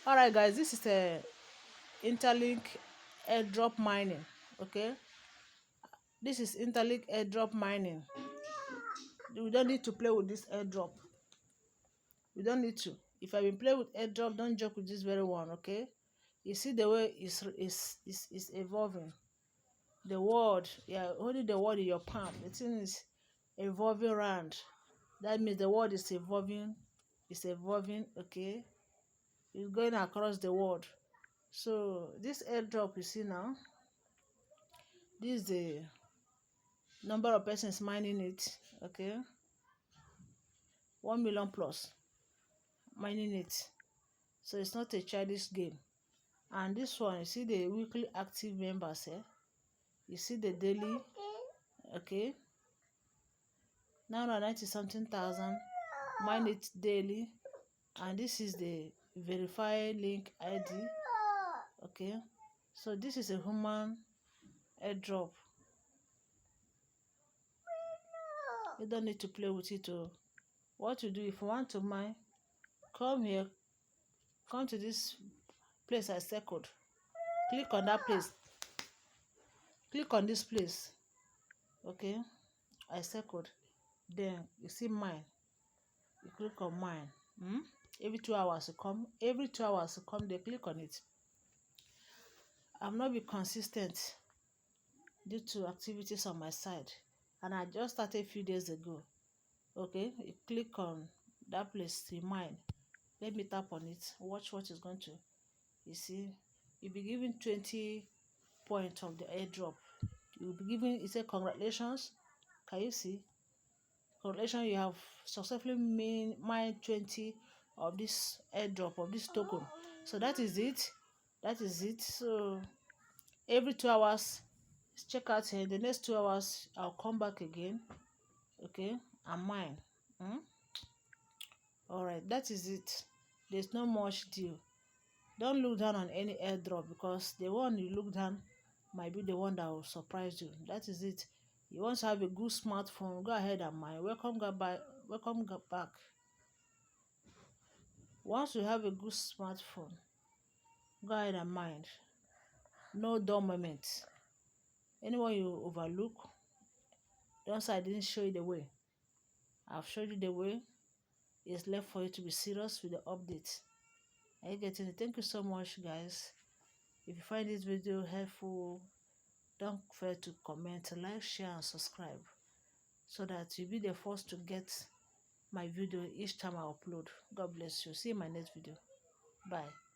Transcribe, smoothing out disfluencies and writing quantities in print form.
Alright guys, this is a Interlink Airdrop mining. Okay, this is Interlink Airdrop mining. We don't need to play with this airdrop. We don't need to. If I've been playing with airdrop, don't joke with this very one. Okay, you see the way is evolving. The word, yeah, holding the word in your palm. The thing is evolving around. That means the word is evolving. It's evolving. Okay, it's going across the world. So this airdrop you see now, this is the number of persons mining it. Okay, 1 million plus mining it. So it's not a childish game. And this one, you see the weekly active members, you see the daily. Okay, 990 something thousand mine it daily. And this is the verify link ID. Okay, so this is a human airdrop. You don't need to play with it. What to do if you want to mine, come here, come to this place I circled, click on that place, click on this place. Okay, I circled, then you see mine, you click on mine. Every 2 hours you come, every 2 hours you come, they click on it. I've not been consistent due to activities on my side, and I just started a few days ago. Okay, you click on that place to mine. Let me tap on it, watch what is going to, you see, you'll be given 20 points of the airdrop. You'll be given, it says congratulations. Can you see? Congratulations, you have successfully mined 20 of this airdrop, of this token. So that is it. That is it. So every 2 hours, check out here. The next 2 hours, I'll come back again. Okay, and mine. All right, that is it. There's not much deal. Don't look down on any airdrop, because the one you look down might be the one that will surprise you. That is it. You want to have a good smartphone, go ahead and mine. Welcome back. Once you have a good smartphone, go ahead and mine. No dull moment. Anyone you overlook, don't say I didn't show you the way. I've showed you the way. It's left for you to be serious with the update. Are you getting it? Thank you so much, guys. If you find this video helpful, don't forget to comment, like, share, and subscribe, so that you'll be the first to get my video each time I upload. God bless you. See you in my next video. Bye.